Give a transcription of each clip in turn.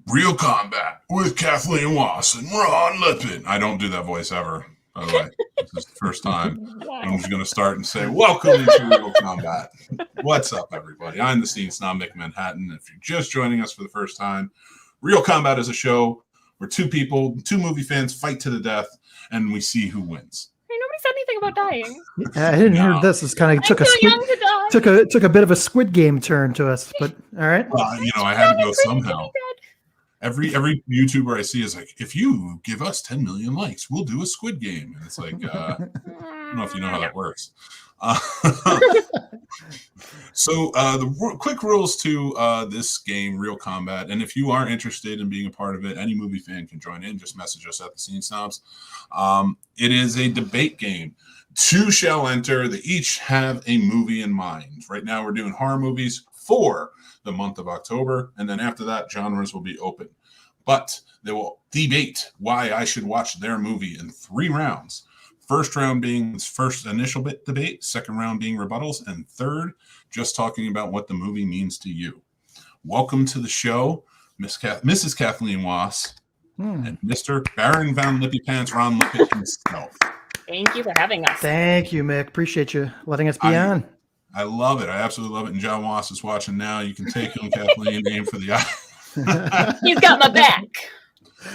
Real Combat with Kathleen Wass and Ron Lippitt. I don't do that voice ever, by the way. This is the first time. Wow. I'm just going to start and say, welcome into Real Combat. What's up, everybody? I'm the Scene Snob, Mick Manhattan. If you're just joining us for the first time, Real Combat is a show where two movie fans fight to the death, and we see who wins. Hey, nobody said anything about dying. Yeah, I didn't hear this. It's kind of took a bit of a Squid Game turn to us, but all right. I had to go somehow. Every YouTuber I see is like, if you give us 10 million likes, we'll do a Squid Game. And it's like, I don't know if you know how that works. So the quick rules to this game, Real Combat. And if you are interested in being a part of it, any movie fan can join in. Just message us at the Scene Snobs. It is a debate game. Two shall enter. They each have a movie in mind. Right now we're doing horror movies for the month of October, and then after that, genres will be open. But they will debate why I should watch their movie in 3 rounds. First round being first initial debate, second round being rebuttals, and third, just talking about what the movie means to you. Welcome to the show, Mrs. Kathleen Wass and Mr. Baron Von Lippy Pants, Ron Lippitt himself. Thank you for having us. Thank you, Mick. Appreciate you letting us be on. I love it. I absolutely love it. And John Wass is watching now. You can take him, Kathleen, aim for the eye. He's got my back.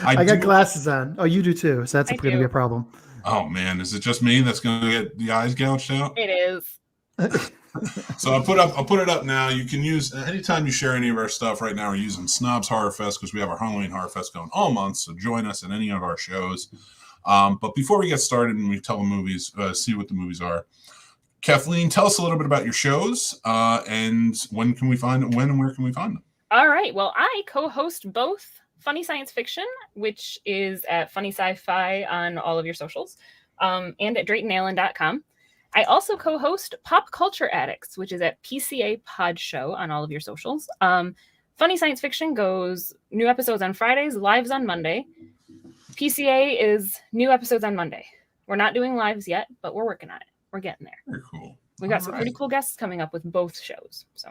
I got glasses on. Oh, you do too. So that's going to be a problem. Oh, man. Is it just me that's going to get the eyes gouged out? It is. So I'll put it up now. You can use anytime you share any of our stuff. Right now we're using Snobs Horrorfest because we have our Halloween Horrorfest going all month. So join us at any of our shows. But before we get started and we tell the movies, see what the movies are, Kathleen, tell us a little bit about your shows and when and where can we find them? All right. Well, I co-host both Funny Science Fiction, which is at Funny Sci-Fi on all of your socials, and at DraytonAllen.com. I also co-host Pop Culture Addicts, which is at PCA Pod Show on all of your socials. Funny Science Fiction goes new episodes on Fridays, lives on Monday. PCA is new episodes on Monday. We're not doing lives yet, but we're working on it. We're getting there. Very cool. We got some pretty cool guests coming up with both shows. So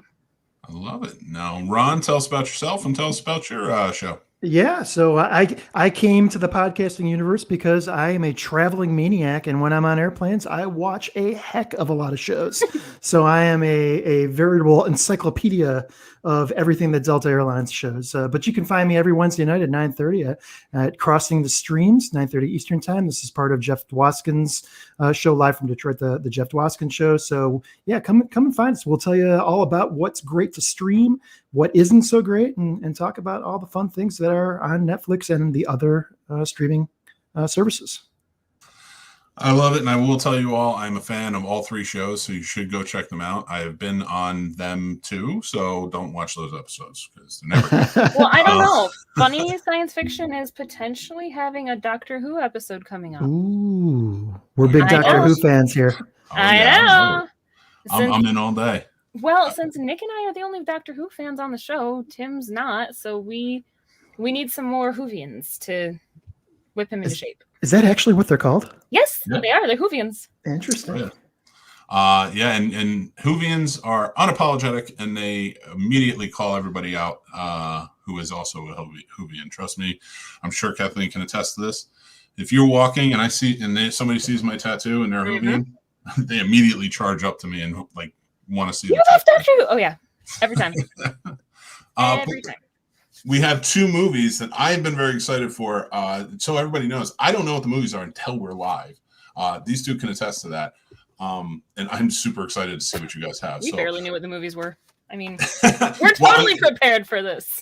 I love it. Now, Ron, tell us about yourself and tell us about your show. Yeah, so I came to the podcasting universe because I am a traveling maniac, and when I'm on airplanes, I watch a heck of a lot of shows. So I am a veritable encyclopedia of everything that Delta Airlines shows. But you can find me every Wednesday night at 9:30 at Crossing the Streams, 9:30 Eastern Time. This is part of Jeff Dwoskin's show live from Detroit, the Jeff Dwoskin Show. So yeah, come and find us. We'll tell you all about what's great to stream, what isn't so great, and talk about all the fun things that are on Netflix and the other streaming services. I love it, and I will tell you all, I'm a fan of all 3 shows, so you should go check them out. I have been on them too, so don't watch those episodes because they're never good. Well, I don't know. Funny Science Fiction is potentially having a Doctor Who episode coming up. Ooh, we're big Doctor Who fans here. I know. I'm in all day. Well, since Nick and I are the only Doctor Who fans on the show, Tim's not, so we need some more Whovians to whip him into shape. Is that actually what they're called? Yes, they are. They're Whovians. Interesting. And Whovians are unapologetic, and they immediately call everybody out who is also a Whovian. Trust me, I'm sure Kathleen can attest to this. If you're walking and somebody sees my tattoo and they're Whovian, they immediately charge up to me and like want to see the tattoo. Oh yeah, every time. Every time. We have 2 movies that I've been very excited for. So everybody knows, I don't know what the movies are until we're live. These 2 can attest to that. And I'm super excited to see what you guys have. We barely knew what the movies were. I mean, we're totally prepared for this.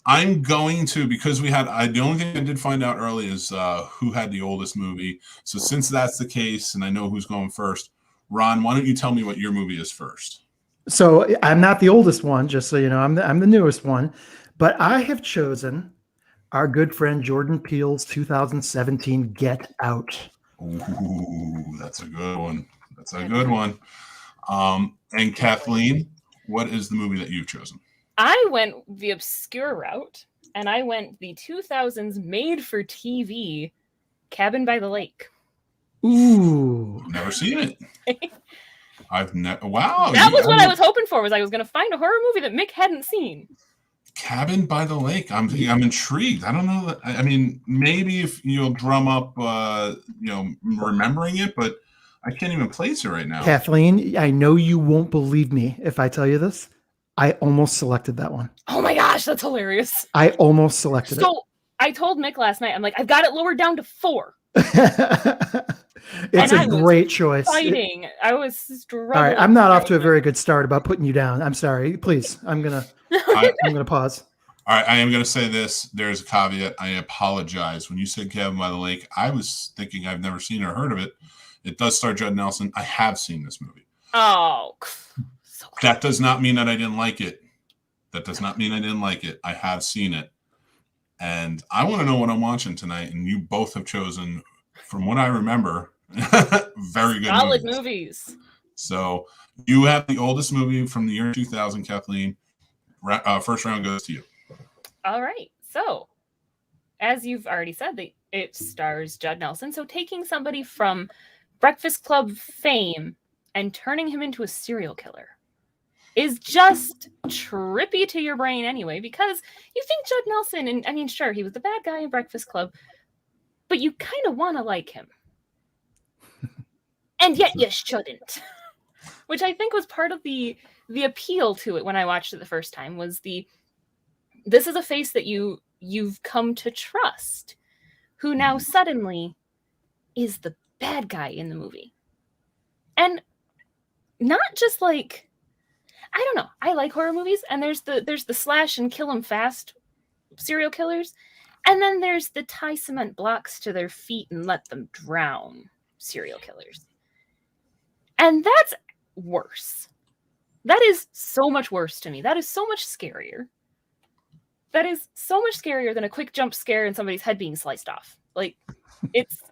I'm going to, because the only thing I did find out early is who had the oldest movie. So since that's the case, and I know who's going first, Ron, why don't you tell me what your movie is first? So I'm not the oldest one, just so you know. I'm the newest one. But I have chosen our good friend Jordan Peele's 2017 Get Out. Ooh, that's a good one. That's a good one. And Kathleen, what is the movie that you've chosen? I went the obscure route, and I went the 2000s made-for-TV Cabin by the Lake. Ooh. Never seen it. I've never. Wow. That was what I was hoping for, was I was going to find a horror movie that Mick hadn't seen. Cabin by the Lake. I'm intrigued. I don't know. I mean, maybe if you'll drum up, remembering it, but I can't even place it right now. Kathleen, I know you won't believe me if I tell you this. I almost selected that one. Oh my gosh, that's hilarious. I almost selected it. So I told Mick last night, I'm like, I've got it lowered down to 4. It's a great choice. Fighting. I was struggling. All right, I'm not off to a very good start about putting you down. I'm sorry. Please, I'm gonna pause. All right, I am gonna say this. There's a caveat. I apologize. When you said Cabin by the Lake, I was thinking I've never seen or heard of it. It does star Judd Nelson. I have seen this movie. Oh, so cool. That does not mean that I didn't like it. That does not mean I didn't like it. I have seen it. And I want to know what I'm watching tonight. And you both have chosen, from what I remember, very good solid movies. So you have the oldest movie from the year 2000, Kathleen. First round goes to you. All right. So, as you've already said, it stars Judd Nelson. So taking somebody from Breakfast Club fame and turning him into a serial killer is just trippy to your brain anyway, because you think Judd Nelson, and I mean, sure, he was the bad guy in Breakfast Club, but you kind of want to like him. And yet you shouldn't. Which I think was part of the appeal to it when I watched it the first time, was this is a face that you've come to trust, who now suddenly is the bad guy in the movie. And not just like, I don't know, I like horror movies, and there's the slash and kill 'em fast serial killers, and then there's the tie cement blocks to their feet and let them drown serial killers. And that's worse. That is so much worse to me. That is so much scarier. That is so much scarier than a quick jump scare and somebody's head being sliced off. Like, it's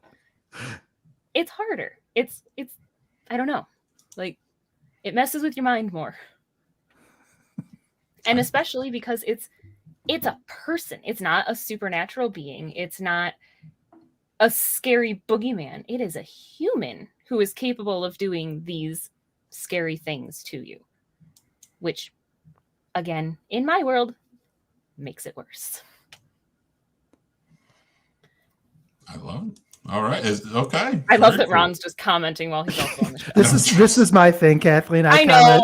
harder. It's I don't know. Like, it messes with your mind more. And especially because it's a person. It's not a supernatural being. It's not a scary boogeyman. It is a human who is capable of doing these scary things to you. Which, again, in my world, makes it worse. I love it. All right. Okay. I love that Ron's just commenting while he's also on the show. This is my thing, Kathleen. I know.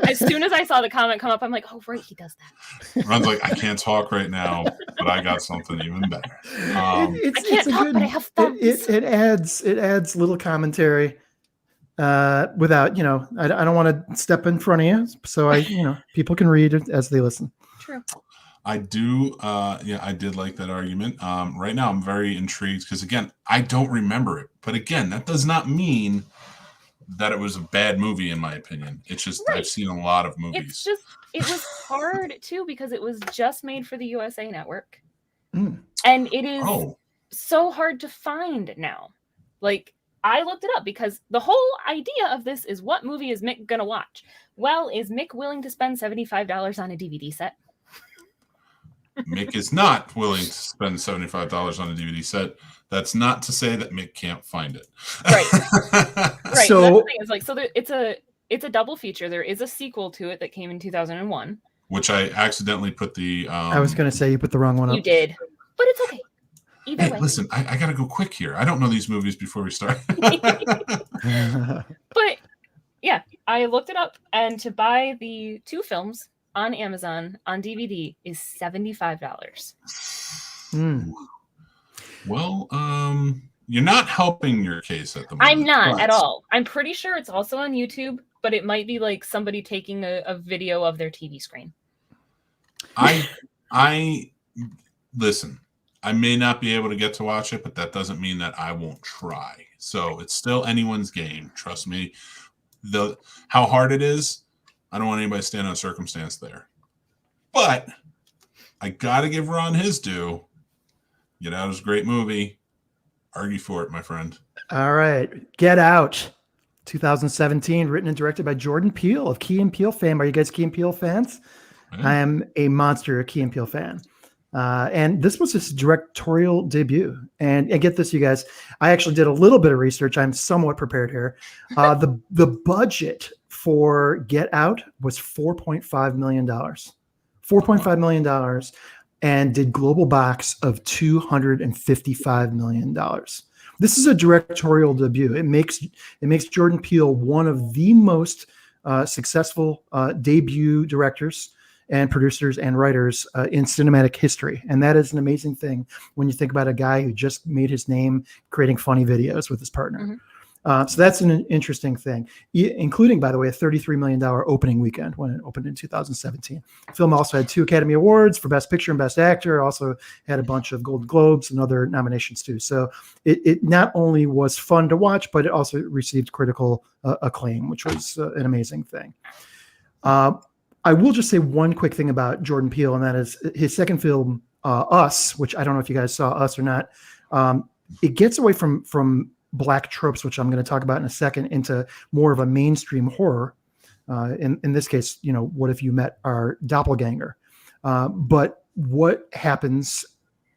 As soon as I saw the comment come up, I'm like, oh, right, he does that. Ron's like, I can't talk right now, but I got something even better. I can't talk, but I have thumbs. It adds little commentary without, I don't want to step in front of you. So people can read it as they listen. True. I do. I did like that argument. Right now, I'm very intrigued because, again, I don't remember it. But again, that does not mean that it was a bad movie, in my opinion. It's just right. I've seen a lot of movies. It was hard, too, because it was just made for the USA Network. Mm. And it is so hard to find now. Like, I looked it up because the whole idea of this is, what movie is Mick going to watch? Well, is Mick willing to spend $75 on a DVD set? Mick is not willing to spend $75 on a DVD set. That's not to say that Mick can't find it. Right. Right. So that's the thing, is like, so it's a double feature. There is a sequel to it that came in 2001. Which I accidentally put the. I was going to say you put the wrong one up. You did, but it's okay. Either way. Listen, I got to go quick here. I don't know these movies before we start. But yeah, I looked it up, and to buy the 2 films on Amazon on DVD is $75. Well, you're not helping your case at the moment. I'm not at all. I'm pretty sure it's also on YouTube, but it might be like somebody taking a video of their TV screen. I listen. I may not be able to get to watch it, but that doesn't mean that I won't try. So it's still anyone's game. Trust me. How hard it is, I don't want anybody to stand on circumstance there. But I got to give Ron his due. Get Out is a great movie. Argue for it, my friend. All right. Get Out. 2017, written and directed by Jordan Peele of Key and Peele fame. Are you guys Key and Peele fans? Yeah. I am a monster Key and Peele fan. And this was his directorial debut. And get this, you guys, I actually did a little bit of research. I'm somewhat prepared here. The budget for Get Out was $4.5 million. $4.5 million, and did global box of $255 million. This is a directorial debut. It makes Jordan Peele one of the most successful debut directors and producers and writers in cinematic history. And that is an amazing thing when you think about a guy who just made his name creating funny videos with his partner. Mm-hmm. So that's an interesting thing, including, by the way, a $33 million opening weekend when it opened in 2017. The film also had 2 Academy Awards for Best Picture and Best Actor, also had a bunch of Golden Globes and other nominations too. So it not only was fun to watch, but it also received critical acclaim, which was an amazing thing. I will just say one quick thing about Jordan Peele, and that is his second film, Us, which I don't know if you guys saw Us or not. It gets away from black tropes, which I'm going to talk about in a second, into more of a mainstream horror. In this case, what if you met our doppelganger? But what happens,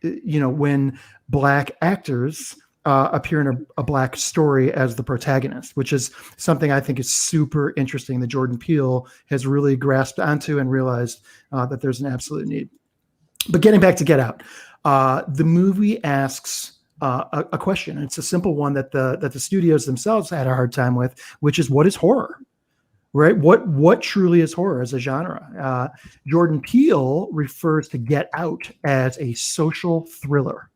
when black actors appear in a black story as the protagonist, which is something I think is super interesting that Jordan Peele has really grasped onto and realized that there's an absolute need. But getting back to Get Out, the movie asks a question. It's a simple one that the studios themselves had a hard time with, which is, what is horror? Right? What truly is horror as a genre? Jordan Peele refers to Get Out as a social thriller.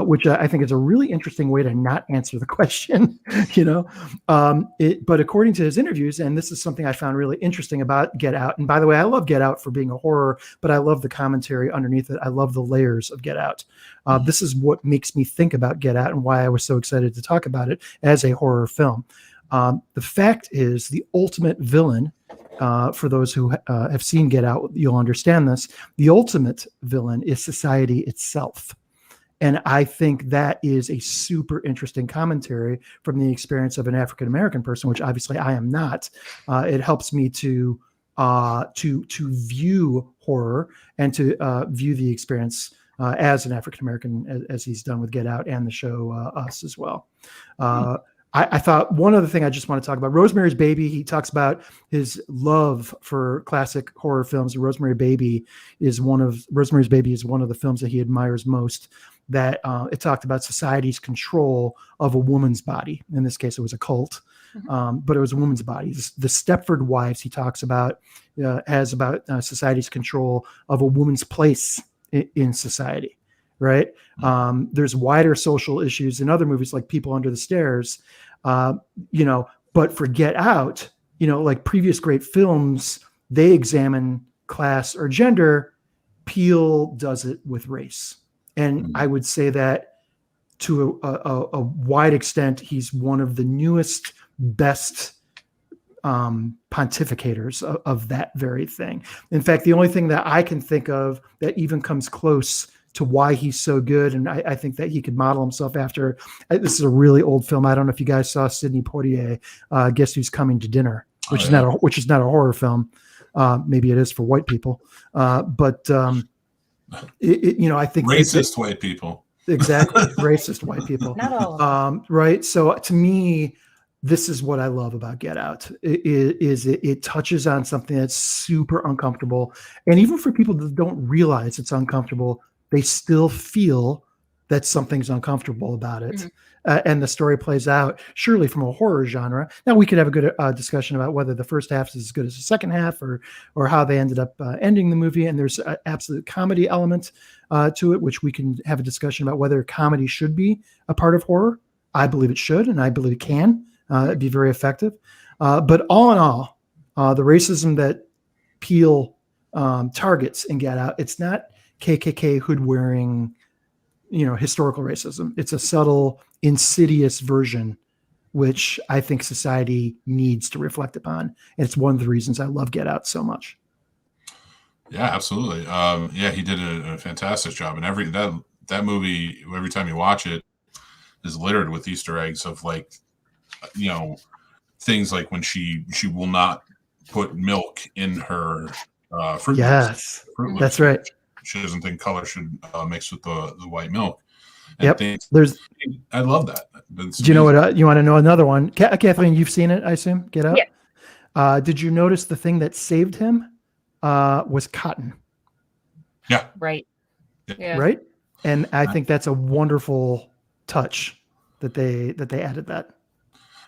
Which I think is a really interesting way to not answer the question, but according to his interviews, and this is something I found really interesting about Get Out. And by the way, I love Get Out for being a horror, but I love the commentary underneath it. I love the layers of Get Out. This is what makes me think about Get Out and why I was so excited to talk about it as a horror film. The fact is, the ultimate villain, for those who have seen Get Out, you'll understand this. The ultimate villain is society itself. And I think that is a super interesting commentary from the experience of an African-American person, which obviously I am not. It helps me to view horror and to view the experience as an African-American, as he's done with Get Out and the show Us as well. I thought one other thing I just want to talk about, Rosemary's Baby. He talks about his love for classic horror films. Rosemary's Baby is one of the films that he admires most. That it talked about society's control of a woman's body. In this case, it was a cult, but it was a woman's body. The Stepford Wives he talks about has about society's control of a woman's place in society. Right? There's wider social issues in other movies like People Under the Stairs, but for Get Out, like previous great films, they examine class or gender. Peele does it with race. And I would say that to a wide extent, he's one of the newest, best pontificators of that very thing. In fact, the only thing that I can think of that even comes close to why he's so good, and I think that he could model himself after, this is a really old film. I don't know if you guys saw Sidney Poitier, Guess Who's Coming to Dinner, which is not a horror film. Maybe it is for white people, but I think racist white people. Exactly, racist white people. Not all of them. Right. So to me, this is what I love about Get Out. It touches on something that's super uncomfortable, and even for people that don't realize it's uncomfortable, they still feel that something's uncomfortable about it. And the story plays out surely from a horror genre. Now we could have a good discussion about whether the first half is as good as the second half, or how they ended up ending the movie. And there's an absolute comedy element to it, which we can have a discussion about whether comedy should be a part of horror. I believe it should, and I believe it can be very effective. But all in all, the racism that Peele targets in Get Out, it's not KKK hood wearing, historical racism. It's a subtle, insidious version, which I think society needs to reflect upon. And it's one of the reasons I love Get Out so much. Yeah, absolutely. He did a fantastic job. And that movie, every time you watch it, is littered with Easter eggs of things like when she will not put milk in her fruit. Yes, that's right. She doesn't think color should mix with the white milk. And I love that. Do you know what? You want to know another one? Kathleen, you've seen it, I assume. Get Out. Yeah. Did you notice the thing that saved him was cotton? Yeah. Right. Yeah. Right. And I think that's a wonderful touch that they added that.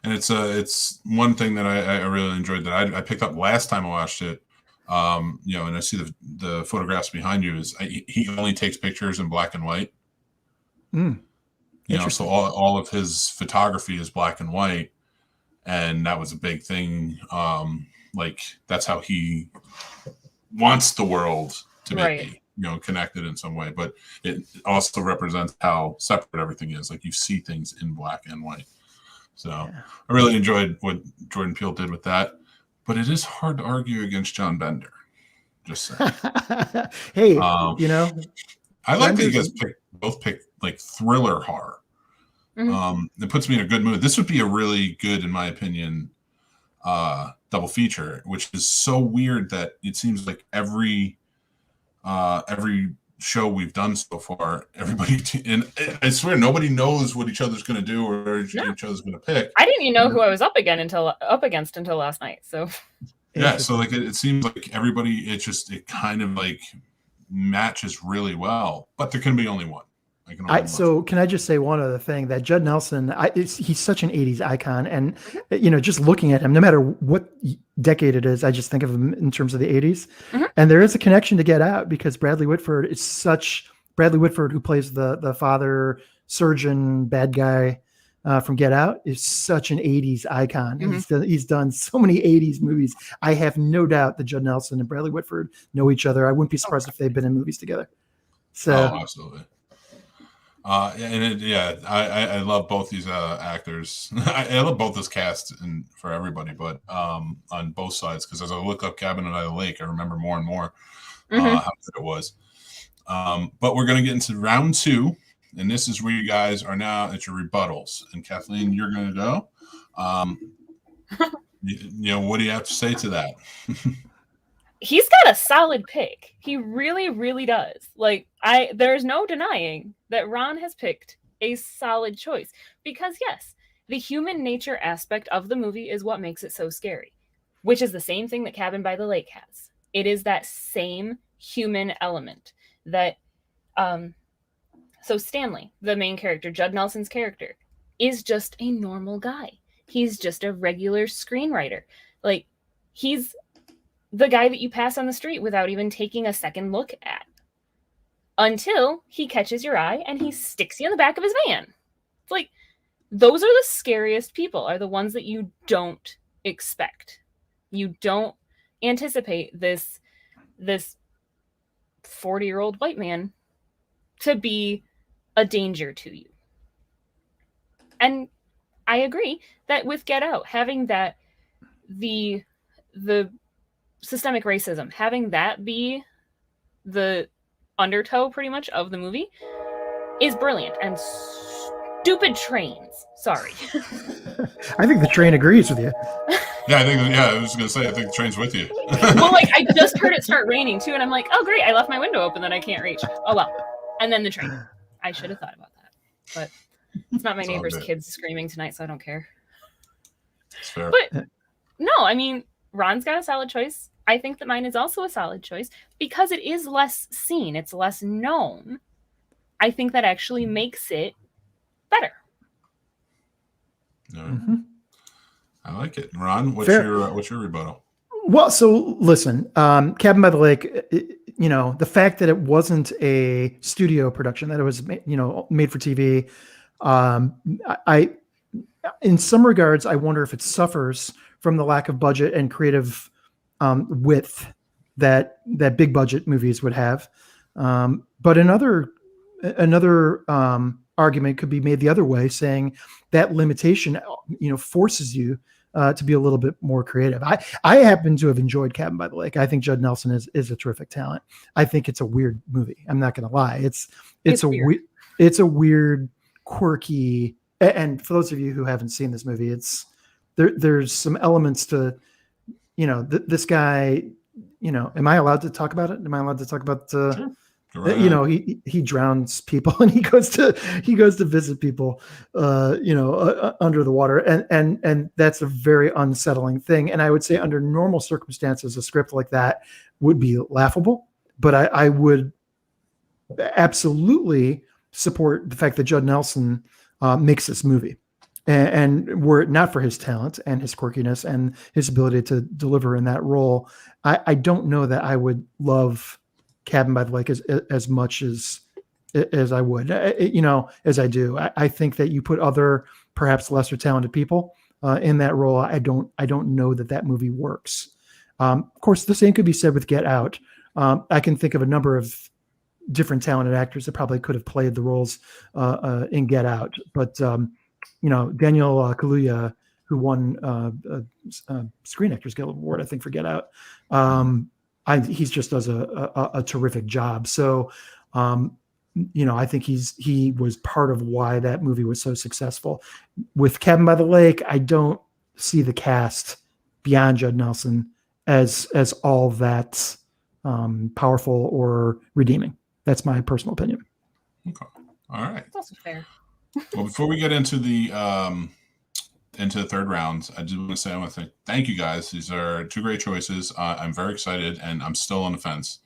And it's one thing that I really enjoyed that I picked up last time I watched it. And I see the photographs behind you is he only takes pictures in black and white. So all of his photography is black and white, and that was a big thing. That's how he wants the world to be, connected in some way. But it also represents how separate everything is. Like you see things in black and white. So I really enjoyed what Jordan Peele did with that. But it is hard to argue against John Bender. Just saying. Hey, I like that you guys both picked like thriller horror. It puts me in a good mood. This would be a really good, in my opinion, double feature, which is so weird that it seems like every show we've done so far, everybody and I swear nobody knows what each other's going to do or each other's going to pick. I didn't even know who I was up against until last night. So so like it seems like everybody, it kind of like matches really well, but there can be only one. So can I just say one other thing, that Judd Nelson, he's such an 80s icon, and just looking at him, no matter what decade it is, I just think of him in terms of the 80s. And there is a connection to Get Out because Bradley Whitford, who plays the father surgeon bad guy from Get Out, is such an 80s icon. He's done so many 80s movies. I have no doubt that Judd Nelson and Bradley Whitford know each other. I wouldn't be surprised if they've been in movies together. So absolutely. I love both these actors. I love both this cast and for everybody, but on both sides, because as I look up Cabin by the Lake, I remember more and more how good it was. But we're going to get into round 2, and this is where you guys are now at your rebuttals. And Kathleen, you're going to go. What do you have to say to that? He's got a solid pick. He really, really does. There's no denying that Ron has picked a solid choice because yes, the human nature aspect of the movie is what makes it so scary, which is the same thing that Cabin by the Lake has. It is that same human element that, so Stanley, the main character, Judd Nelson's character, is just a normal guy. He's just a regular screenwriter. He's the guy that you pass on the street without even taking a second look at, until he catches your eye and he sticks you in the back of his van. It's those are the scariest people, are the ones that you don't expect. You don't anticipate this 40-year-old white man to be a danger to you. And I agree that with Get Out, having that, the systemic racism, having that be the undertow pretty much of the movie is brilliant. And stupid trains. Sorry. I think the train agrees with you. I was going to say, I think the train's with you. Well, I just heard it start raining too, and I'm like, oh great, I left my window open that I can't reach. Oh well. And then the train. I should have thought about that. But it's not my neighbor's kids screaming tonight, so I don't care. It's fair. But no, Ron's got a solid choice. I think that mine is also a solid choice because it is less seen. It's less known. I think that actually makes it better. I like it. Ron, what's your rebuttal? Well, so listen, Cabin by the Lake, the fact that it wasn't a studio production, that it was, made for TV. In some regards, I wonder if it suffers from the lack of budget and creative width that big budget movies would have. But another argument could be made the other way, saying that limitation, forces you to be a little bit more creative. I happen to have enjoyed Cabin by the Lake. I think Judd Nelson is a terrific talent. I think it's a weird movie. I'm not going to lie. It's a weird, quirky. And for those of you who haven't seen this movie, there's some elements to, this guy, am I allowed to talk about it? Am I allowed to talk about, Sure. he drowns people and he goes to visit people, under the water. And that's a very unsettling thing. And I would say under normal circumstances, a script like that would be laughable, but I would absolutely support the fact that Judd Nelson makes this movie. And were it not for his talent and his quirkiness and his ability to deliver in that role, I don't know that I would love Cabin by the Lake as much as I would, as I do. I think that you put other perhaps lesser talented people in that role. I don't know that movie works. Of course, the same could be said with Get Out. I can think of a number of different talented actors that probably could have played the roles in Get Out, but Daniel Kaluuya, who won Screen Actors Guild Award, I think, for Get Out. He just does a terrific job. So, I think he was part of why that movie was so successful. With Cabin by the Lake, I don't see the cast beyond Judd Nelson as all that powerful or redeeming. That's my personal opinion. Okay. All right. That's also fair. Well, before we get into the third round, I just want to say I want to thank you guys. These are two great choices. I'm very excited, and I'm still on the fence.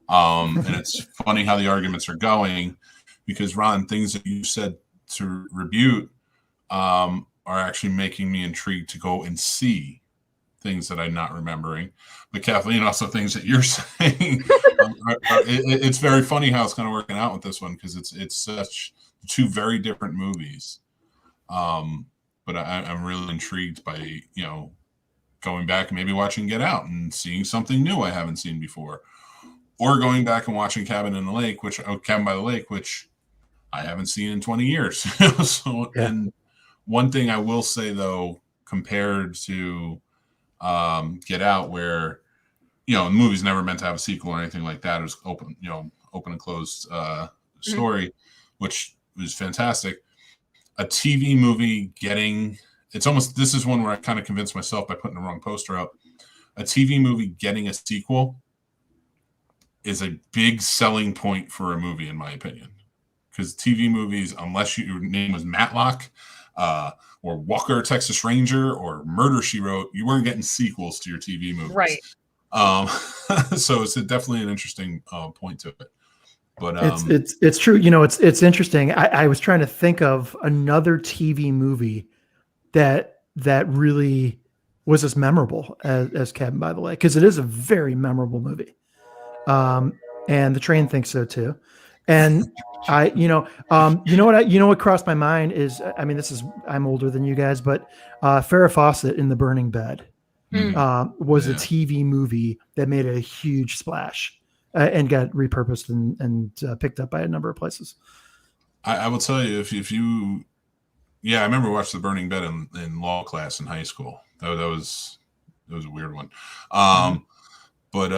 And it's funny how the arguments are going, because Ron, things that you said to Rebutte are actually making me intrigued to go and see things that I'm not remembering. But Kathleen, also things that you're saying, it's very funny how it's kind of working out with this one, because it's such two very different movies. But I'm really intrigued by, going back and maybe watching Get Out and seeing something new I haven't seen before, or going back and watching Cabin by the Lake, which I haven't seen in 20 years. So, yeah. And one thing I will say though, compared to Get Out, where, the movie's never meant to have a sequel or anything like that. It was open and closed story, which was fantastic. A TV movie this is one where I kind of convinced myself by putting the wrong poster up. A TV movie getting a sequel is a big selling point for a movie, in my opinion. Because TV movies, unless your name was Matlock, or Walker, Texas Ranger, or Murder, She Wrote, you weren't getting sequels to your TV movies. Right. So it's definitely an interesting point to it. But it's true. It's interesting. I was trying to think of another TV movie that really was as memorable as Cabin by the Lake, because it is a very memorable movie. And The Train thinks so too. And what crossed my mind is, I'm older than you guys, but Farrah Fawcett in The Burning Bed was a TV movie that made a huge splash and got repurposed and picked up by a number of places. I will tell you, if you, I remember watching The Burning Bed in law class in high school. That was a weird one. But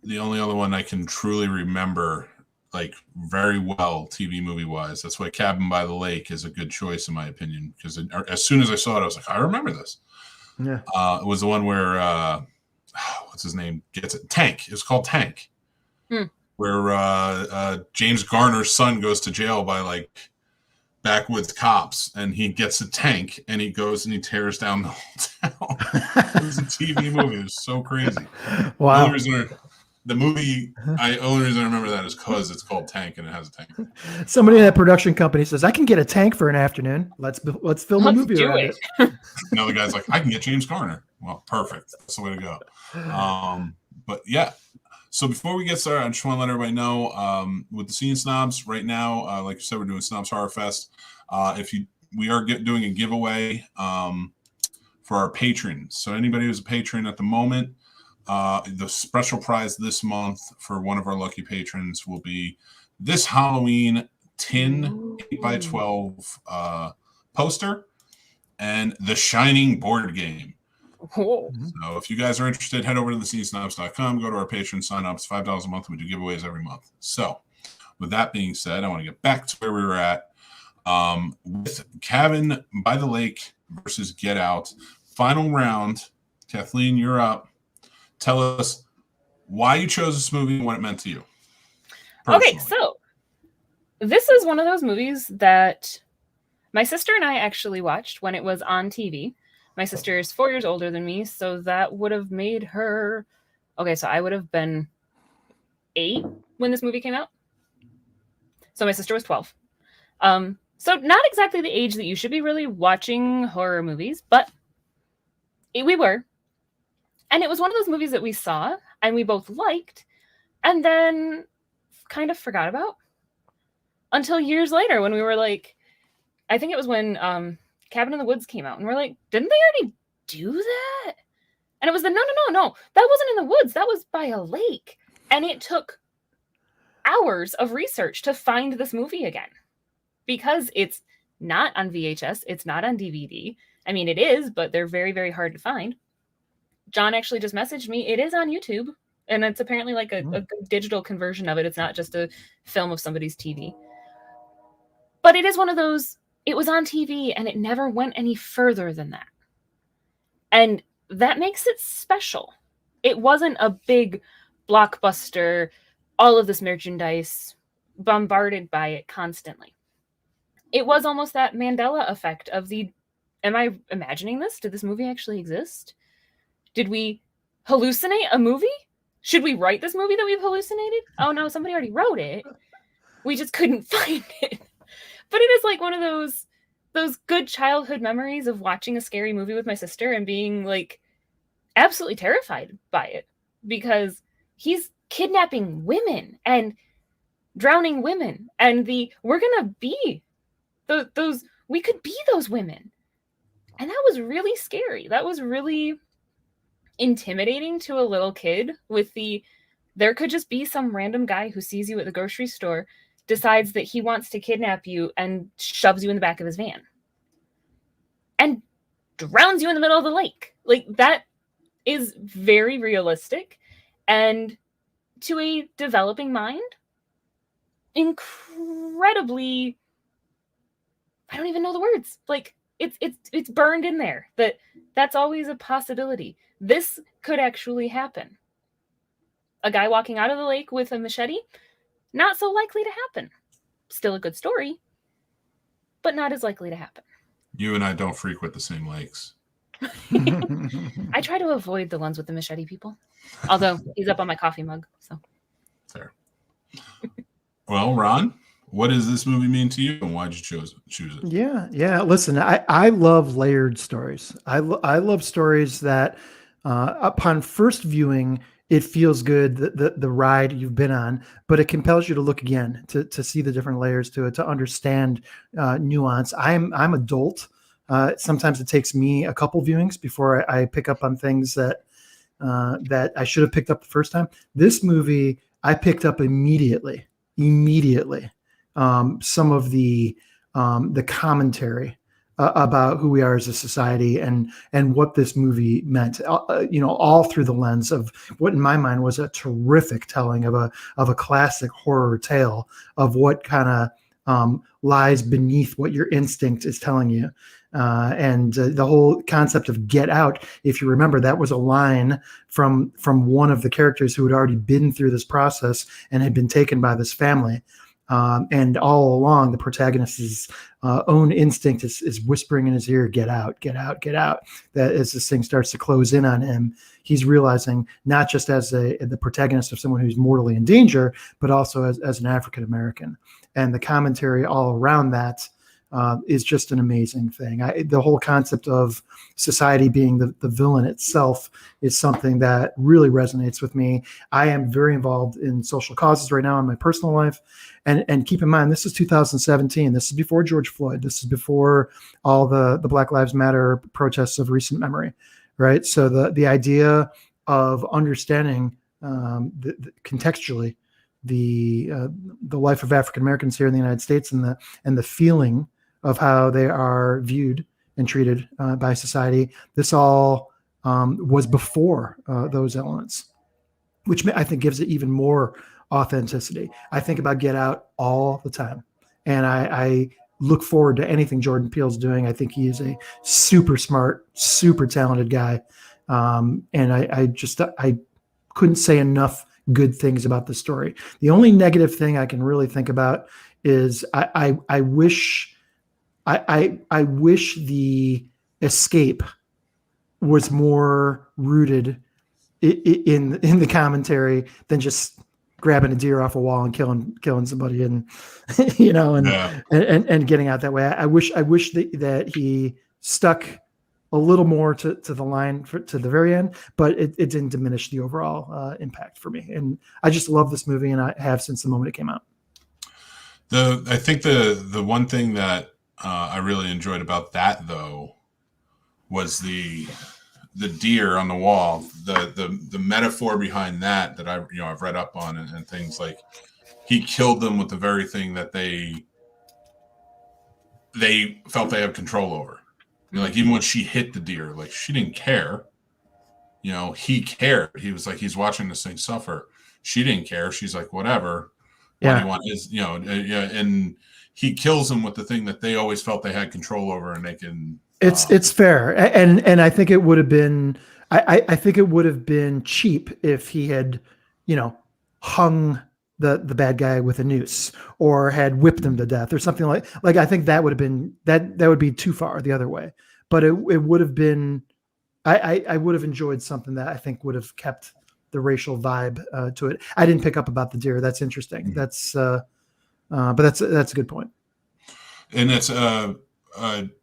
the only other one I can truly remember, like, very well TV movie wise, that's why Cabin by the Lake is a good choice in my opinion, because as soon as I saw it, I was like, I remember this. Yeah. It was the one where what's his name gets it? Tank. It was called Tank. Where James Garner's son goes to jail by like backwoods cops, and he gets a tank and he goes and he tears down the whole town. It was a TV movie. It was so crazy. Wow. The only reason I remember that is because it's called Tank and it has a tank. Somebody in that production company says, I can get a tank for an afternoon. Let's film a movie around it. Another guy's like, I can get James Garner. Well, perfect. That's the way to go. But yeah. So before we get started, I just want to let everybody know, with the Scene Snobs right now, like you said, we're doing Snobs Horrorfest. We are doing a giveaway for our patrons. So anybody who's a patron at the moment, the special prize this month for one of our lucky patrons will be this Halloween tin 8x12 poster and the Shining board game. Cool. So if you guys are interested, head over to thescenesnobs.com, go to our Patreon sign up. It's $5 a month. We do giveaways every month. So with that being said, I want to get back to where we were at with Cabin by the Lake versus Get Out. Final round. Kathleen, you're up. Tell us why you chose this movie and what it meant to you. Personally. Okay, so this is one of those movies that my sister and I actually watched when it was on TV. My sister is 4 years older than me, so that would have made her... Okay, so I would have been 8 when this movie came out. So my sister was 12. So not exactly the age that you should be really watching horror movies, but we were. And it was one of those movies that we saw and we both liked and then kind of forgot about until years later when we were like, I think it was when Cabin in the Woods came out and we're like, didn't they already do that? And it was no, that wasn't in the woods. That was by a lake. And it took hours of research to find this movie again because it's not on VHS. It's not on DVD. I mean, it is, but they're very, very hard to find. John actually just messaged me. It is on YouTube. And it's apparently like a digital conversion of it. It's not just a film of somebody's TV. But it is one of those, it was on TV and it never went any further than that. And that makes it special. It wasn't a big blockbuster, all of this merchandise, bombarded by it constantly. It was almost that Mandela effect of am I imagining this? Did this movie actually exist? Did we hallucinate a movie? Should we write this movie that we've hallucinated? Oh no, somebody already wrote it. We just couldn't find it. But it is like one of those good childhood memories of watching a scary movie with my sister and being like absolutely terrified by it because he's kidnapping women and drowning women and we're gonna be those we could be those women, and that was really scary. That was really intimidating to a little kid with there could just be some random guy who sees you at the grocery store, decides that he wants to kidnap you and shoves you in the back of his van and drowns you in the middle of the lake. Like, that is very realistic. And to a developing mind, incredibly, I don't even know the words. Like, it's burned in there that's always a possibility. This could actually happen. A guy walking out of the lake with a machete, not so likely to happen. Still a good story, but not as likely to happen. You and I don't frequent the same lakes. I try to avoid the ones with the machete people. Although he's up on my coffee mug, so. Fair. Well, Ron, what does this movie mean to you, and why'd you choose it? Yeah. Listen, I love layered stories. I love stories that, upon first viewing, it feels good, the ride you've been on, but it compels you to look again, to see the different layers to it, to understand nuance. I'm adult. Sometimes it takes me a couple viewings before I pick up on things that I should have picked up the first time. This movie, I picked up immediately. Some of the commentary about who we are as a society and what this movie meant, all through the lens of what in my mind was a terrific telling of a classic horror tale of what kind of lies beneath what your instinct is telling you. And the whole concept of get out, if you remember, that was a line from one of the characters who had already been through this process and had been taken by this family. And all along, the protagonist's own instinct is whispering in his ear, get out, get out, get out. That as this thing starts to close in on him, he's realizing not just as the protagonist of someone who's mortally in danger, but also as an African-American. And the commentary all around that is just an amazing thing. The whole concept of society being the villain itself is something that really resonates with me. I am very involved in social causes right now in my personal life. And keep in mind, this is 2017. This is before George Floyd. This is before all the Black Lives Matter protests of recent memory, right? So the idea of understanding contextually the life of African Americans here in the United States and the feeling of how they are viewed and treated by society. This all was before those elements, which I think gives it even more authenticity. I think about Get Out all the time, and I look forward to anything Jordan Peele's doing. I think he is a super smart, super talented guy, and I couldn't say enough good things about the story. The only negative thing I can really think about is I wish the escape was more rooted in the commentary than just grabbing a deer off a wall and killing somebody, and you know, and getting out that way. I wish that he stuck a little more to the line to the very end, but it didn't diminish the overall impact for me. And I just love this movie, and I have since the moment it came out. I think the one thing that I really enjoyed about that though was the deer on the wall, the metaphor behind that I've read up on, and things like he killed them with the very thing that they felt they had control over. You know, like even when she hit the deer, like she didn't care. You know, he cared. He was like, he's watching this thing suffer. She didn't care. She's like, whatever. What do you want is, you know, and he kills them with the thing that they always felt they had control over, and they can. It's fair, and I think it would have been I think it would have been cheap if he had, you know, hung the bad guy with a noose or had whipped him to death or something like I think that would have been that would be too far the other way. But it would have been I would have enjoyed something that I think would have kept the racial vibe to it. I didn't pick up about the deer. That's interesting. That's but that's a good point. And it's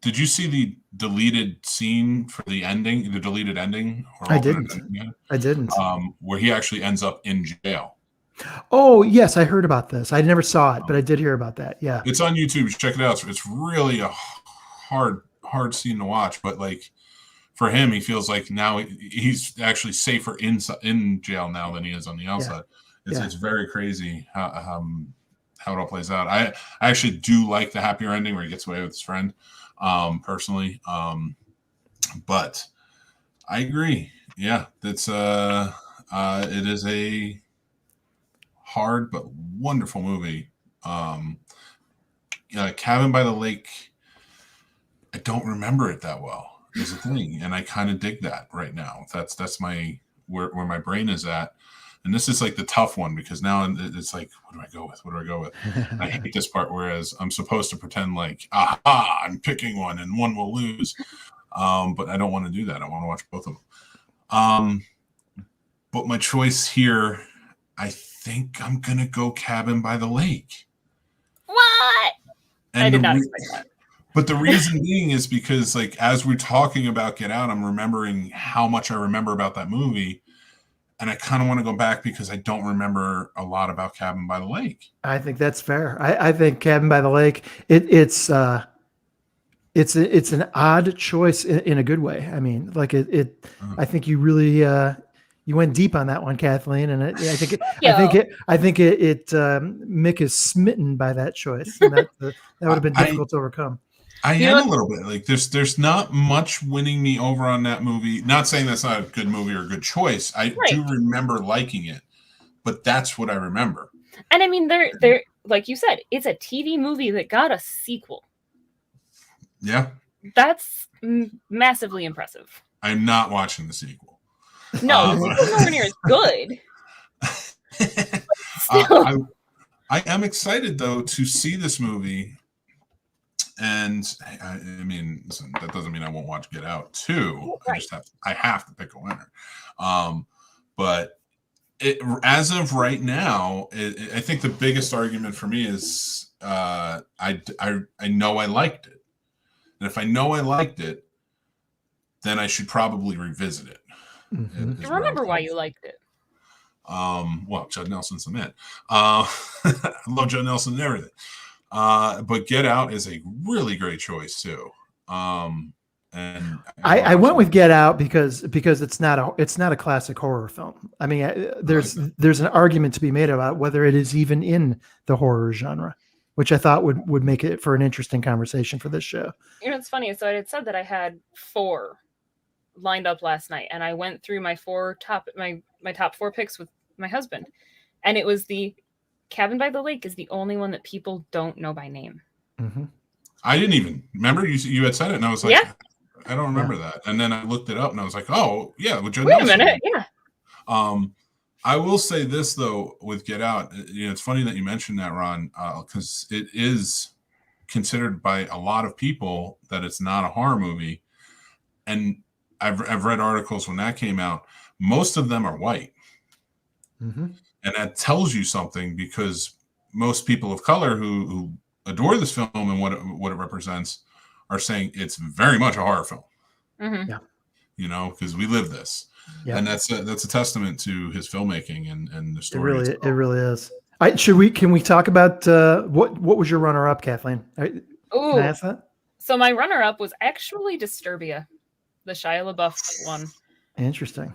did you see the deleted scene for the ending, the deleted ending? I didn't. I didn't. Where he actually ends up in jail. Oh, yes. I heard about this. I never saw it, but I did hear about that. Yeah. It's on YouTube. Check it out. It's really a hard scene to watch, but like for him, he feels like now he's actually safer in jail now than he is on the outside. Yeah. It's very crazy how it all plays out. I actually do like the happier ending where he gets away with his friend, personally. But I agree. Yeah, that's it is a hard but wonderful movie. Cabin by the Lake, I don't remember it that well is a thing, and I kind of dig that right now. That's my where my brain is at. And this is like the tough one because now it's like, what do I go with? I hate this part, whereas I'm supposed to pretend like, aha, I'm picking one and one will lose. But I don't want to do that. I want to watch both of them. But my choice here, I think I'm going to go Cabin by the Lake. What? And I did not expect that. But the reason being is because, like, as we're talking about Get Out, I'm remembering how much I remember about that movie. And I kind of want to go back because I don't remember a lot about Cabin by the Lake. I think that's fair. I think Cabin by the Lake, it's an odd choice in a good way. I mean, like I think you really you went deep on that one, Kathleen, and I think Mick is smitten by that choice. And that would have been difficult to overcome. I am a little bit like there's not much winning me over on that movie. Not saying that's not a good movie or a good choice. I do remember liking it, but that's what I remember. And I mean, they're like you said, it's a TV movie that got a sequel. Yeah, that's massively impressive. I'm not watching the sequel. No, the sequel's nowhere near as good. I am excited though to see this movie. And I mean, listen, that doesn't mean I won't watch Get Out too. Right. I have to pick a winner. But as of right now, I think the biggest argument for me is I know I liked it, and if I know I liked it, then I should probably revisit it. Mm-hmm. Remember why you liked it? Well, Judd Nelson's the man. I love Judd Nelson and everything. But Get Out is a really great choice too. And I went with Get Out because it's not a classic horror film. I mean, there's an argument to be made about whether it is even in the horror genre, which I thought would make it for an interesting conversation for this show. You know, it's funny. So I had said that I had 4 lined up last night, and I went through my top 4 picks with my husband, and it was the Cabin by the Lake is the only one that people don't know by name. Mm-hmm. I didn't even remember you had said it, and I was like, yeah. I don't remember that. And then I looked it up, and I was like, oh yeah, with Judd Nelson. Wait a minute, yeah. I will say this though with Get Out, you know, it's funny that you mentioned that, Ron, because it is considered by a lot of people that it's not a horror movie, and I've read articles when that came out. Most of them are white. Mm-hmm. And that tells you something, because most people of color who adore this film and what it represents are saying it's very much a horror film. Mm-hmm. Yeah. You know, because we live this. Yeah. And that's a testament to his filmmaking and the story. It really is. Can we talk about what was your runner up, Kathleen? Can I ask that? So my runner up was actually Disturbia, the Shia LaBeouf one. Interesting.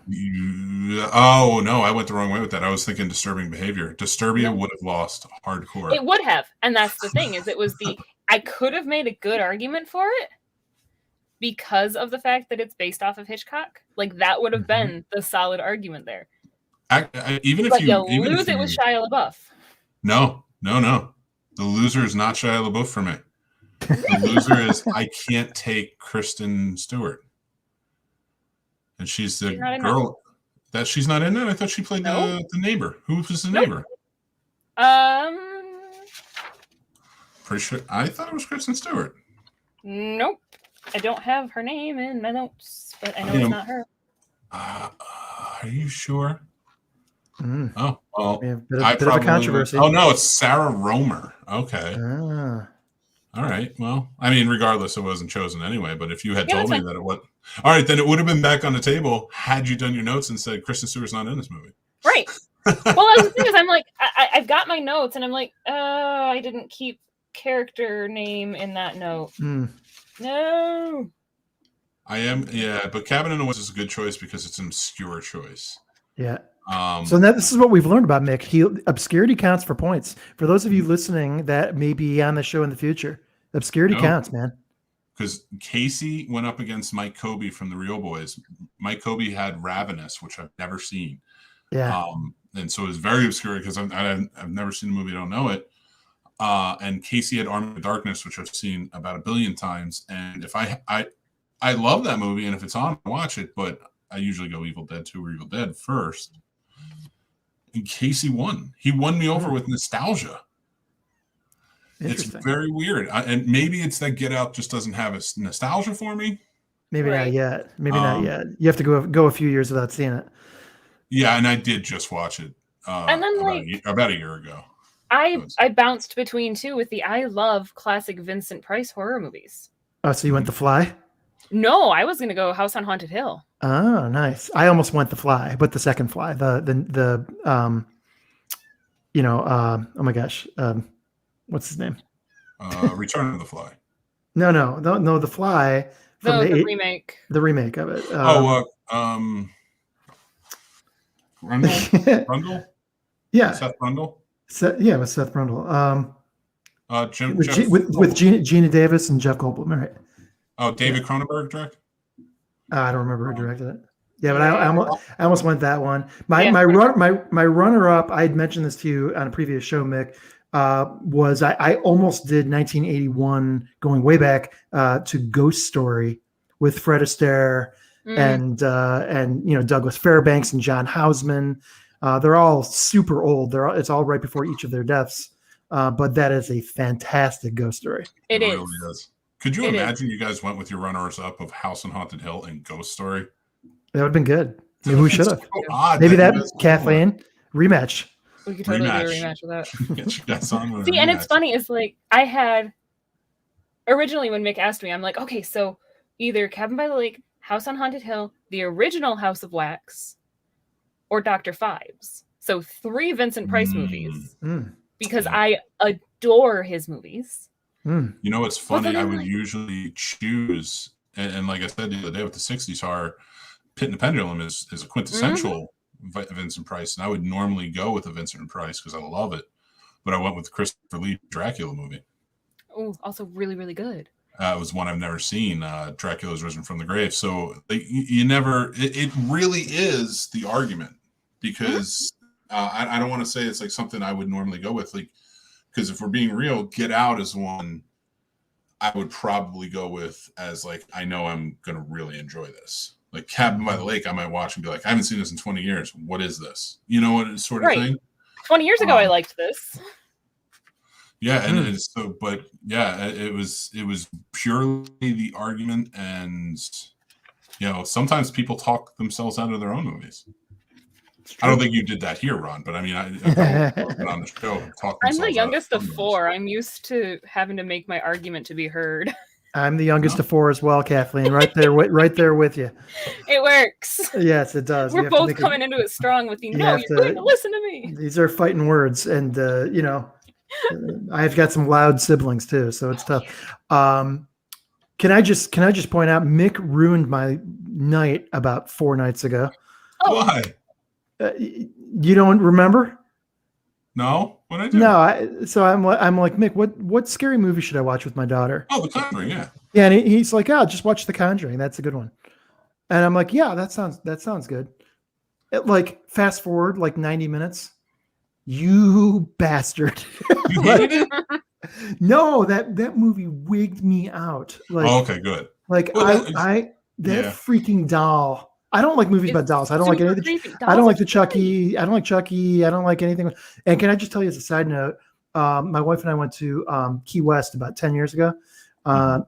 Oh no, I went the wrong way with that. I was thinking Disturbing Behavior. Disturbia would have lost hardcore. It would have, and that's the thing, is it was I could have made a good argument for it because of the fact that it's based off of Hitchcock. Like, that would have been the solid argument there. Even if but you lose it with Shia LaBeouf. No. The loser is not Shia LaBeouf for me. The loser is I can't take Kristen Stewart. And she's the girl that she's not in it. I thought she played the neighbor. Who was the neighbor? Pretty sure. I thought it was Kristen Stewart. Nope. I don't have her name in my notes, but I know it's not her. Are you sure? Mm. Oh, well, bit of a controversy. Oh no, it's Sarah Romer. Okay. All right. Well, I mean, regardless, it wasn't chosen anyway. But if you had told me that it was, all right, then it would have been back on the table had you done your notes and said Kristen Stewart's not in this movie. Right. Well, the thing is, I'm like, I've got my notes, and I'm like, oh, I didn't keep character name in that note. No. I am, but Cabin in the Woods is a good choice because it's an obscure choice. Yeah. So this is what we've learned about Mick. Obscurity counts for points. For those of you listening that may be on the show in the future, obscurity counts, man. Because Casey went up against Mike Colby from The Real Boys. Mike Colby had Ravenous, which I've never seen. Yeah. And so it's very obscure because I've never seen the movie. I don't know it. And Casey had Army of Darkness, which I've seen about 1 billion times. And if I love that movie, and if it's on, I watch it, but I usually go Evil Dead 2 or Evil Dead first. And Casey won. He won me over with nostalgia. It's very weird. And maybe it's that Get Out just doesn't have a nostalgia for me. Maybe not yet. Not yet. You have to go a few years without seeing it. Yeah, and I did just watch it and then about a year ago. I bounced between two with I love classic Vincent Price horror movies. Oh, so you went The Fly? No, I was going to go House on Haunted Hill. Oh, nice. I almost went The Fly, but the second Fly, oh my gosh, what's his name? Return of the Fly. No, The Fly. From the remake. The remake of it. Brundle? Yeah. Seth Brundle? With Seth Brundle. With Gina Davis and Jeff Goldblum, right? Oh, David Cronenberg directed? I don't remember who directed it. Yeah, but I almost went that one. My runner up, I had mentioned this to you on a previous show, Mick, was I almost did 1981, going way back to Ghost Story with Fred Astaire and Douglas Fairbanks and John Houseman. They're all super old. It's all right before each of their deaths. But that is a fantastic ghost story. It really is. Could you imagine you guys went with your runners up of House on Haunted Hill and Ghost Story? That would have been good. Maybe we should have. So maybe that Kathleen rematch. We could totally do a rematch with that. Get you guys on with See, and it's funny. It's like I had originally when Mick asked me, I'm like, okay, so either Cabin by the Lake, House on Haunted Hill, the original House of Wax, or Dr. Phibes. So 3 Vincent Price movies because I adore his movies. You know what's funny? I would usually choose, and like I said the other day with the 60s horror, Pit and the Pendulum is a quintessential Vincent Price, and I would normally go with a Vincent Price because I love it, but I went with the Christopher Lee Dracula movie. Oh, also really, really good. It was one I've never seen, Dracula's Risen from the Grave. So you never, it really is the argument because I don't want to say it's like something I would normally go with, like, because if we're being real, Get Out is one I would probably go with as like, I know I'm going to really enjoy this. Like Cabin by the Lake, I might watch and be like, I haven't seen this in 20 years. What is this? You know what sort of thing? 20 years ago, I liked this. Yeah, and it's so, but yeah, it was purely the argument, and sometimes people talk themselves out of their own movies. I don't think you did that here, Ron, but I mean, I've been on the show. I'm the youngest of 4. I'm used to having to make my argument to be heard. I'm the youngest of 4 as well, Kathleen. Right there with you. It works. Yes, it does. We're both coming into it strong with you're going to listen to me. These are fighting words, and I've got some loud siblings too, so it's tough. Can I just point out Mick ruined my night about 4 nights ago. Oh. Why? You don't remember? No, what I do? No, so I'm like, Mick, what scary movie should I watch with my daughter? Oh, The Conjuring, yeah. Yeah, and he's like, just watch The Conjuring. That's a good one. And I'm like, yeah, that sounds good. Fast forward 90 minutes. You bastard! You hated it? No, that movie wigged me out. Okay, good. Freaking doll. I don't like movies about dolls. I don't like anything. I don't like the Chucky. I don't like Chucky. I don't like anything. And can I just tell you as a side note, my wife and I went to Key West about 10 years ago.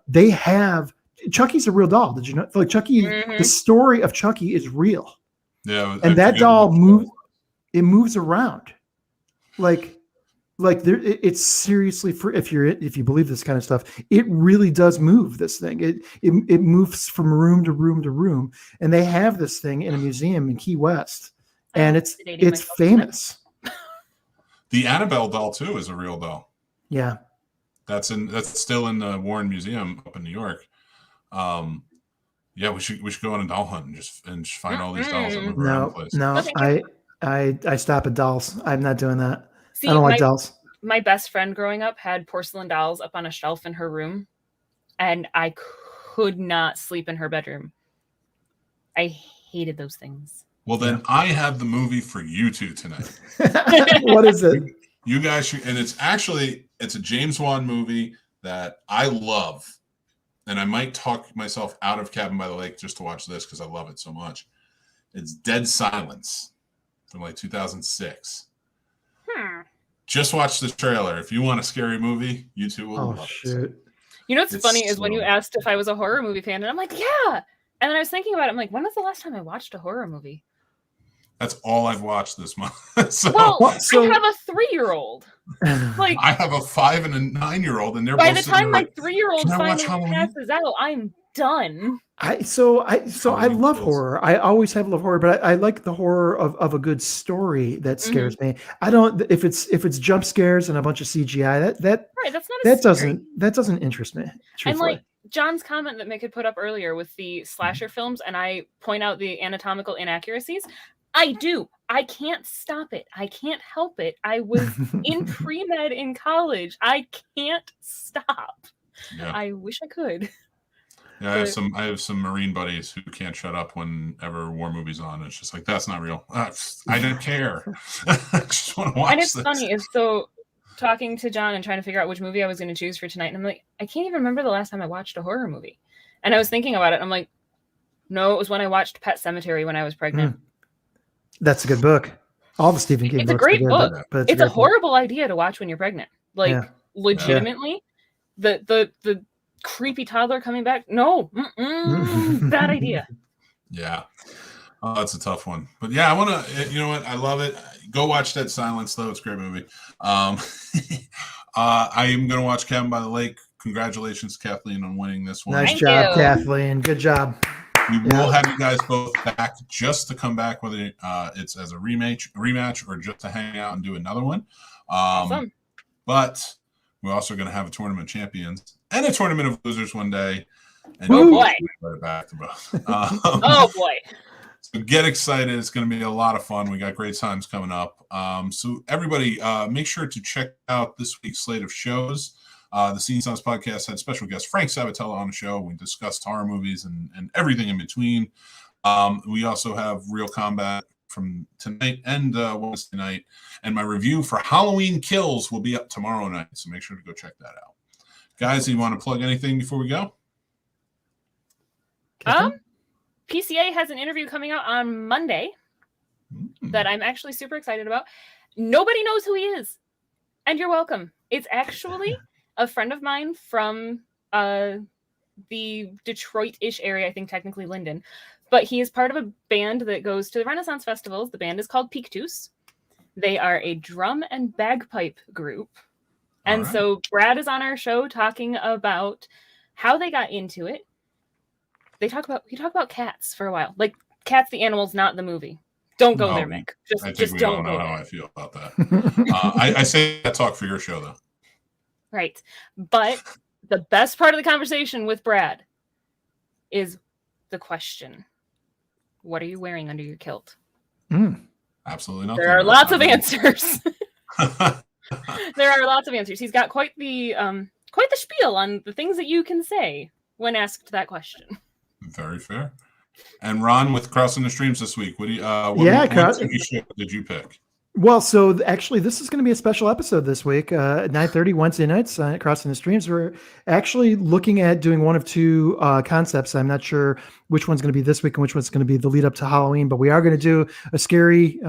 They have Chucky's a real doll. Did you know? Chucky, the story of Chucky is real. Yeah, and that doll moves around. It's seriously if you believe this kind of stuff, it really does move this thing. It moves from room to room to room, and they have this thing in a museum in Key West, and it's famous. The Annabelle doll too is a real doll. Yeah, that's still in the Warren Museum up in New York. Yeah, we should go on a doll hunt and just find all these dolls that move around the place. No, I stop at dolls. I'm not doing that. See, I don't like dolls. My best friend growing up had porcelain dolls up on a shelf in her room, and I could not sleep in her bedroom. I hated those things. Well, then I have the movie for you two tonight. What is it? You guys should, and it's a James Wan movie that I love, and I might talk myself out of Cabin by the Lake just to watch this because I love it so much. It's Dead Silence from 2006. Just watch the trailer. If you want a scary movie, you two will love it. You know what's funny is when you asked if I was a horror movie fan, and I'm like, yeah. And then I was thinking about it. I'm like, when was the last time I watched a horror movie? That's all I've watched this month. I have a 3-year-old. I have a 5 and a 9-year-old, and they're by the time my 3-year-old finally passes out, I'm done. I love horror. I always have loved horror, but I like the horror of a good story that scares me. I don't if it's jump scares and a bunch of CGI that doesn't interest me. Truthfully. And John's comment that Mick had put up earlier with the slasher films, and I point out the anatomical inaccuracies. I do. I can't stop it. I can't help it. I was in pre-med in college. I can't stop. Yeah. I wish I could. Yeah, I have some Marine buddies who can't shut up whenever war movies on. It's just like, that's not real. I don't care. I just want to watch. And it's funny is talking to John and trying to figure out which movie I was going to choose for tonight, and I'm like, I can't even remember the last time I watched a horror movie. And I was thinking about it, and I'm like, no, it was when I watched Pet Sematary when I was pregnant. That's a good book. All the Stephen King books. It's a great book. But it's a horrible idea to watch when you're pregnant. Legitimately, the creepy toddler coming back. No, bad idea. Yeah. Oh, that's a tough one. But yeah, I want to, you know what? I love it. Go watch Dead Silence, though. It's a great movie. I am going to watch Cabin by the Lake. Congratulations, Kathleen, on winning this one. Nice job, Kathleen. Good job. We will have you guys both back just to come back, whether it's as a rematch or just to hang out and do another one. Awesome. But we're also going to have a tournament of champions and a tournament of losers one day. And boy. Back to both. Oh, boy. So get excited. It's going to be a lot of fun. We got great times coming up. So everybody, make sure to check out this week's slate of shows. The Scene Snob podcast had special guest Frank Sabatella on the show. We discussed horror movies and everything in between. We also have Real Combat from tonight and Wednesday night. And my review for Halloween Kills will be up tomorrow night. So make sure to go check that out. Guys, do you want to plug anything before we go? PCA has an interview coming out on Monday that I'm actually super excited about. Nobody knows who he is. And you're welcome. It's actually a friend of mine from the Detroit-ish area, I think technically Linden. But he is part of a band that goes to the Renaissance festivals. The band is called Pictus. They are a drum and bagpipe group. And so Brad is on our show talking about how they got into it. We talk about cats for a while. Like Cats the Animals, not the movie. Don't go there, Mick. Just don't go there. How I feel about that. I say that talk for your show, though. Right. But the best part of the conversation with Brad is the question. What are you wearing under your kilt? Absolutely not. There are lots of answers. There are lots of answers. He's got quite the spiel on the things that you can say when asked that question. Very fair. And Ron, with Crossing the Streams this week, what TV show did you pick? Well, so actually, this is going to be a special episode this week. 9:30 Wednesday nights, Crossing the Streams. We're actually looking at doing one of two concepts. I'm not sure which one's going to be this week and which one's going to be the lead up to Halloween, but we are going to do a scary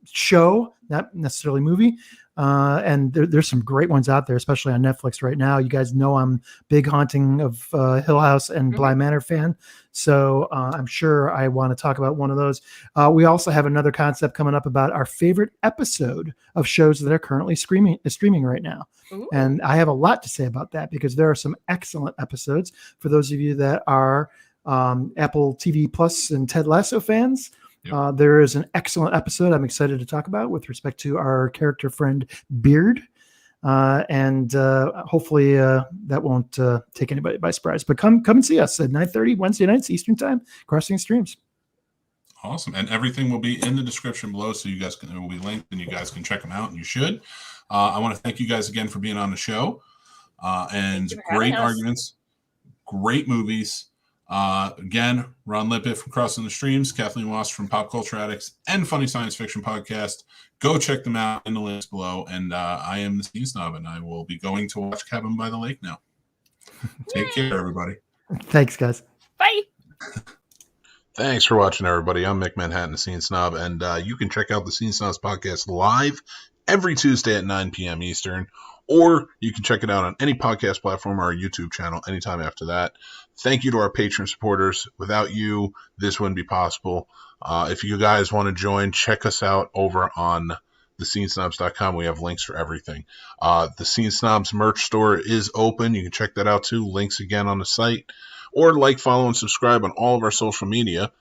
show, not necessarily movie. And there's some great ones out there, especially on Netflix right now. You guys know I'm big Haunting of Hill House and Bly Manor fan. So I'm sure I want to talk about one of those. We also have another concept coming up about our favorite episode of shows that are currently streaming right now. Ooh. And I have a lot to say about that because there are some excellent episodes for those of you that are Apple TV Plus and Ted Lasso fans. Yep. There is an excellent episode I'm excited to talk about with respect to our character friend Beard. And hopefully that won't take anybody by surprise. But come and see us at 9:30 Wednesday nights Eastern Time, Crossing Streams. Awesome. And everything will be in the description below, so you guys it will be linked and you guys can check them out, and you should. I want to thank you guys again for being on the show. And great arguments, great movies. Again, Ron Lippitt from Crossing the Streams, Kathleen Wass from Pop Culture Addicts and Funny Science Fiction Podcast. Go check them out in the links below. And I am the Scene Snob, and I will be going to watch Cabin by the Lake now. Take care, everybody. Thanks, guys. Bye. Thanks for watching, everybody. I'm Mick Manhattan, the Scene Snob, and you can check out the Scene Snobs podcast live every Tuesday at 9 p.m. Eastern, or you can check it out on any podcast platform or our YouTube channel anytime after that. Thank you to our Patreon supporters. Without you, this wouldn't be possible. If you guys want to join, check us out over on thescenesnobs.com. We have links for everything. The Scene Snobs merch store is open. You can check that out too. Links again on the site. Or like, follow, and subscribe on all of our social media.